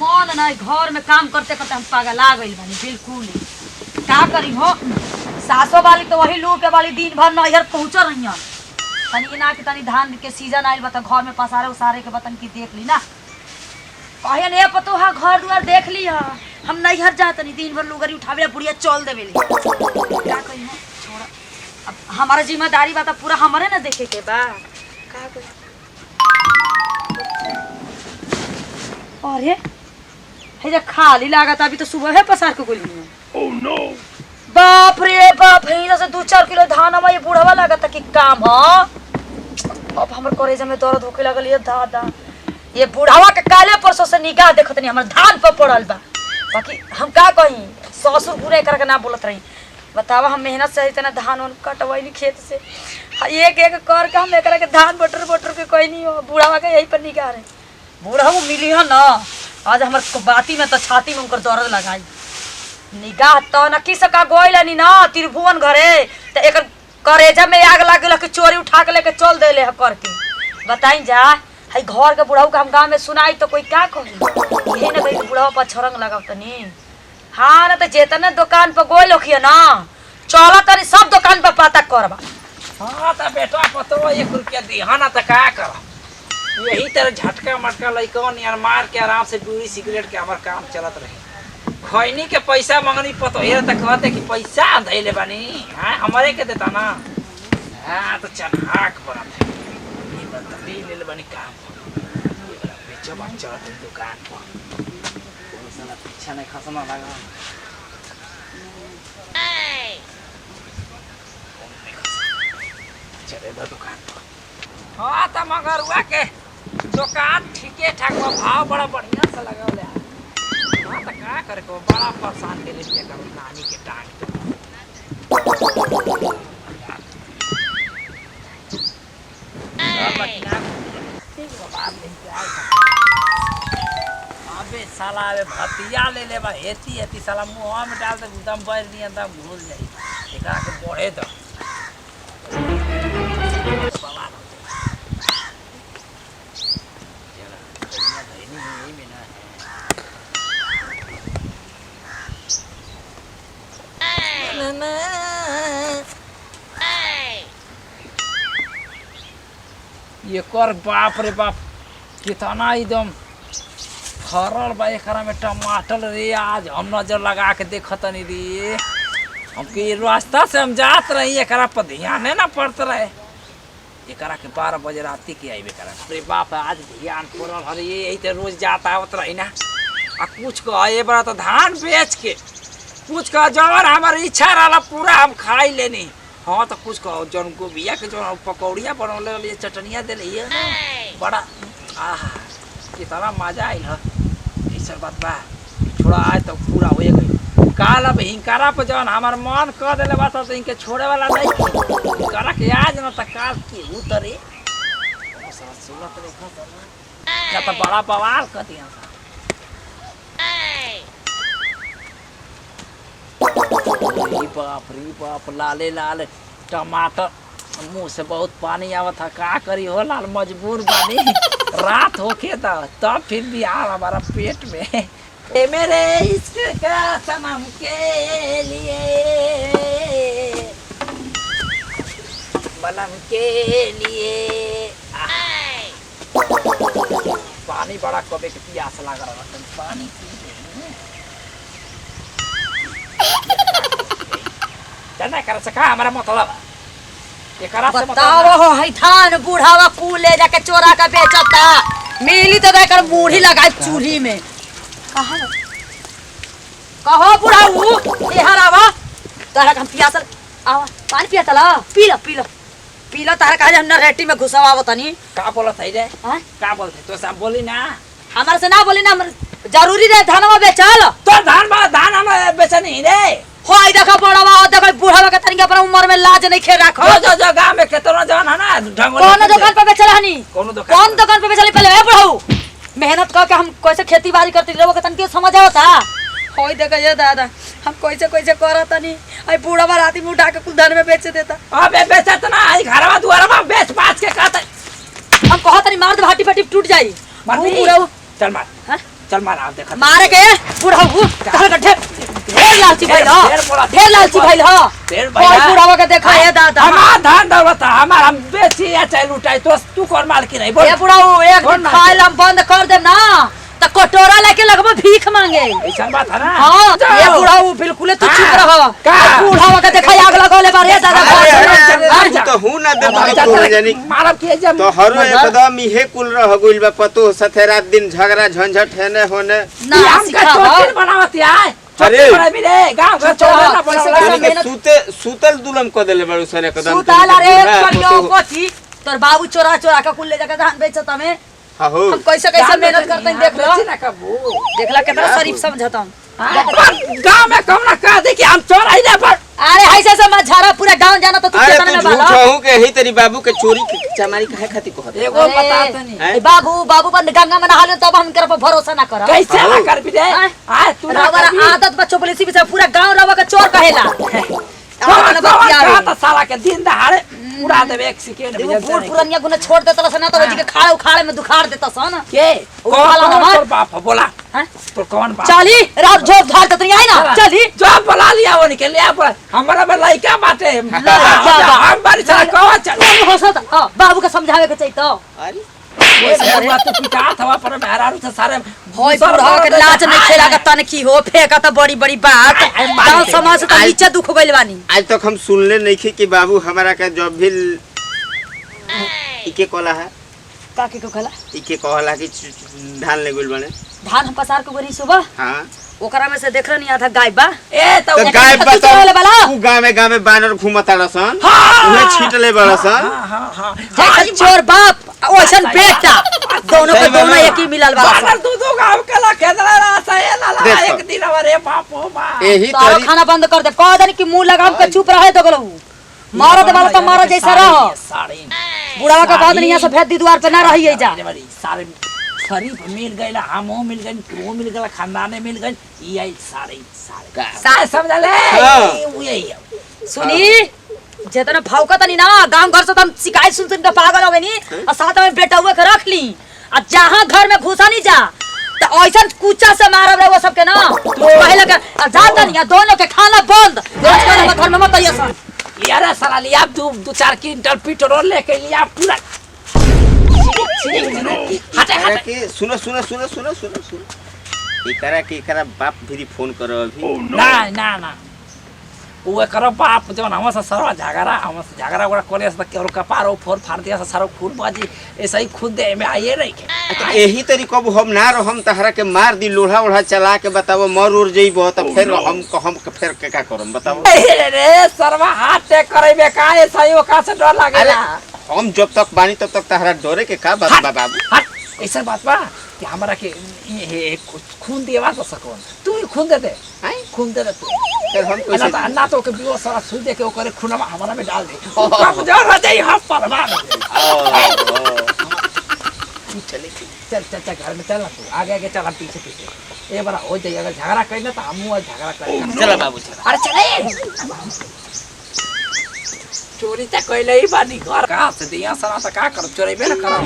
मन नहीं घर में काम करते करते हम पागल आ गइल बानी बिल्कुल। का करी हो सासो वाली तो वही लू के वाली दिन भर नैहर पहुँच रही तनी ना कि तनी धान के सीजन आइल बता घर में पसारे उसारे के बतन की देख ली ना कहे ने पतो हा घर दुआर देख ली हा हम नैहर जा तनी दिन भर लुगरी उठावे बुढ़िया चल देवे क्या कही हो छोड़ा अब हमारा जिम्मेदारी बा पूरा हमारे ना देखे के बा का कही। अरे हे जे खाली लागत अभी तो सुबह है पसार के गोली। ओह नो बाप रे बाप है से 2-4 किलो धान में ये बूढ़वा लागत कि काम ह अब हमर करेजा में दर्द होके लगल ये दादा ये बूढ़वा के काले परसों से निगाह देखत नहीं हमर धान पर पड़ल बा बाकी हम का कही ससुर पूरे करके ना बोलत रही बतावा हम मेहनत से इतना धान उन कटवैनी खेत से एक एक करके हम एकरा के धान बटर बटर के कोई नहीं हो बूढ़वा के यही पर निगाह रहे बूढ़ा मिली है ना आज हमर बाती में तो छाती में उनकर दर्द लगाई निगाह तो न किस का गोइलनी ना त्रिभुवन घरे तो एक करेजा में आग लागल कि चोरी उठा के लेके चल देले है करके बताई जा हई घर के बुढ़ाऊ के हम गांव में सुनाई तो कोई क्या कही यही ना भाई बुढ़ाऊ पर छरंग लगाव तनी हाँ ना तो जेतने दुकान पर गोइल होखिए ना चल तनी सब दुकान पर पता करबा। हाँ तो बेटा पतो 1 रुपया दिहा ना तो का कर यही तरह झटका मटका लइकन यार मार के आराम से बीड़ी सिगरेट के हमार काम चलत रहे खैनी के पैसा मंगनी पतो ये तो कहते कि पैसा धैले बानी हाँ हमारे के देता ना हाँ तो चनाक बनत है ये बता ले बानी काम बेचो बच्चा दुकान पर साला पीछा नहीं खसना लगा चले दो दुकान पर हाँ तो मगर हुआ के दुकान ठीके ठाक भाव बड़ा बढ़िया से लगा ले हाँ तो क्या करे को बड़ा परेशान के लिए करो नानी के टांग अबे साला अबे भतिया ले ले बा हेती हेती साला मुंह में डाल दे एकदम बैल नहीं एकदम घुल जाई एकरा के बढ़े दो ये कर बाप रे बाप कितना एकदम फरल बा एकरा में टमाटर रे आज हम नजर लगा के देखत नहीं रे हमके रास्ता से हम जात रही एकरा पर ध्यान ना पड़त रहे एकरा के 12 बजे राती के आइबे करा रे बाप आज ध्यान पड़ल हरे यही तो रोज जात आवत रही ना आ कुछ कह ये बड़ा तो धान बेच के कुछ कह जवन हमार इच्छा रहा पूरा हम खाई लेनी हाँ तो कुछ कहो जौन गोबिया के जो पकौड़िया बनौले लिए चटनिया दे लिए बड़ा आहा कितना मजा आयल है ऐसा बात बा छोड़ा आए तो पूरा हो गई काल अब हिंकारा पर जौन हमार मन कह दिले बात तो इनके छोड़े वाला नहीं करा के आज न तो काल के उतरे क्या तो बड़ा बवाल कर दिया बाप रे बाप लाले लाल टमाटर मुंह से बहुत पानी आवत था का करी हो लाल मजबूर बानी रात होके तब फिर भी आ हमारा पेट में ए मेरे इश्क का सनम के लिए बलम के लिए पानी बड़ा कबे के प्यास लगा रहा पानी जना कर सका हमारा मतलब एकरा से बताओ हो है धान बूढ़ावा कुल ले जाके चोरा के बेचता मिली तो देकर बूढ़ी लगा चूल्ही में कहा कहो बुढ़ाऊ ये हरावा तारा हम पियासल आवा पानी पिया चला पी लो तारा का हम रेटी में घुसावा तनी का बोलत है रे हां का बोलते तो सब बोली ना हमारे से ना बोली ना जरूरी रे धानवा बेचल तो धान हम बेच नहीं रे होय देखा बड़वा देखा बूढ़ावा के तनिक पर उम्र में लाज नहीं खे रखो जो गांव में केतना जवान है ना ढंगोली कौन दुकान पे बेचल हनी कौन दुकान पे बेचल पहले ए बुढ़ाऊ मेहनत करके हम कैसे खेती बाड़ी करते लोग के तनिक समझ आवता होय देखा ये दादा हम कैसे करत तनी आई बूढ़ावा राती में उठा के कुल धान में बेच देता अबे बेचत ना आई घरवा दुआरवा बेच पाच के कहत हम कहत नहीं मार दे भाटी फाटी टूट जाई बुढ़ाऊ चल मार हां चल मारा देखा मारे के बुढ़ाऊ कहल के ढेर लालची भइल ह ढेर लालची भइल ह ढेर कोई भइल ह। बुढ़ावा के देखा है दादा हमार धान दौलत हमार हम बेची या चाहे लुटाई तू कौन माल की नहीं बोल ए बुढ़ाऊ एक कौन दिन मार खाइल हम बंद कर देम ना त कटोरा लेके लगबो भीख मांगे ऐसा बात है ना हां जाओ। ये बुढ़ाऊ बिल्कुल तू चुप रह का? बुढ़ावा के देखा आग लगौले बारे दादा तो हूं ना दे तो जानी मारब के जब तो हरो एकदम इहे कुल रह गइल बा पतो सथे रात दिन झगड़ा झंझट है ने होने ना हम का सिखा चोटिल बनावत आए अरे। चोटिल बना मिले गांव का चोटिल ना कैसे बनावला सूते सूतल दुलम क देले बड़ू सने एकदम सुताला रे करियो कोची तोर बाबू चोरा चोरा के कुल ले जाके धान बेचत हमें हां हो हम कैसे कैसे मेहनत करते हैं देख लो ना कबू देखला कितना शरीफ समझता हूं गांव में कौन ना कह दे कि हम चोर आइले पर अरे ऐसे से मत झाड़ा पूरा गांव जाना तो तू अरे कितना तू में झूठ बाला हूं के ही तेरी बाबू के चोरी की चमारी काहे खाती कहत एगो बता तनी ए बाबू बाबू बंद गंगा में नहा ले तब हम कर पर भरोसा ना कर कैसे ना कर भी दे हाँ? आ तू ना रवा कर आदत बच्चों पुलिस भी पूरा गांव रवा का चोर कहेला कौन कौन साला के दिन दहाड़े उड़ा देबे एक सेकंड में बूढ़ पुरनिया गुना छोड़ देता सन तो जी के खाड़े उखाड़े में दुखाड़ देता सन के उखाड़ा कौन हमार? तोर बाप बोला हैं? तो कौन बाप चली रात झोप झाड़ ततरी आई ना चली जो बुला लिया वो निकल लिया पर हमारा में लइका बाटे हम बारी साला कौन चल हंसत हां बाबू का समझावे के चाहिए तो अरे वो तो पिटा हवा पर मेहरारू से सारे होय बुढ़ा के लाज नहीं खेला का तन की हो फेंका तो बड़ी बड़ी बात गांव समाज से तो नीचे दुख गइल बानी आज तक हम सुनले नहीं थे कि बाबू हमारा का जब भी इके कहला है काके को कहला इके कहला कि धान ले गइल बने धान हम पसार को गनी सुबह हां ओकरा में से देख रही आधा गाय बा ए तो तो गाय तू चलावे वाला? तू गाँव में बानर घूमता रसन हाँ। उहे छीटले बड़सन हां जैसे चोर बाप ओसन बेटा दोनों के दोनों एक ही मिलल बा बानर दो गांव के ला खेदला रहा है लाला देखो। एक दिन हमारे बाप हो बा यही सारा तरी खाना बंद कर दे कह दे कि मुंह लगाम के चुप रहे तो गलो मारो दे वाला तो मारो जैसा रहो साड़ी बुढ़ावा का बाद यहाँ से भेद दी द्वार पे ना रही जा सारे शरीफ मिल गइला हमो मिल गइल तू मिल गइला खानदाने मिल गइल ई आई सारे सारे सारे समझ ले हाँ। यही सुनी जेतना भौका तनी ना गांव घर से तो हम शिकायत सुन के पागल हो गनी और साथ में बेटा हुए के रख ली और जहां घर में घुसा नहीं जा तो ऐसा कुचा से मारब रे वो सब के ना पहले के जाता नहीं दोनों के खाना बंद आजकल हम घर में मत आइए सर यार साला लिया दो 4 क्विंटल पेट्रोल लेके लिया पूरा हटे एकरा हटे के सुनो सुनो सुनो सुनो सुनो सुनो एकरा बाप भी फोन करो अभी ना ना ना वो करो बाप जो हम से सरवा झगड़ा हम से झगड़ा वगड़ा करे से केरो कपार ओ फोर फाड़ दिया से सारो खून बाजी ऐसे ही खुद दे में आइए नहीं के तो यही तरी कब हम ना रहम तहरा के मार दी लोढ़ा ओढ़ा चला के बताओ मर उड़ जइबो त फिर हम फिर के का करम बताओ रे सरवा हाथ टेक करबे का ऐसा ही ओका से डर लागेला हम जब तक बानी तब तक तहरा डरे के का बात बा बाबू हट ऐसा बात बा कि हमरा के ये खून देवा तो सकोन तू ही खून दे दे हैं खून दे दे तू फिर हम कैसे अन्ना तो के बियो सारा सुई दे के ओकरे खूनमा हमरा में डाल दे कब जर हो जाई हम परवाह चले चल चल चल घर में चल ना तू आगे आगे चल हम पीछे पीछे ए बड़ा हो जाई अगर झगड़ा करना तो हमू झगड़ा कर चला बाबू चला अरे चले चोरी त कइले ही बानी घर कहाँ से दिया सना त का कर चोरी बे ना करो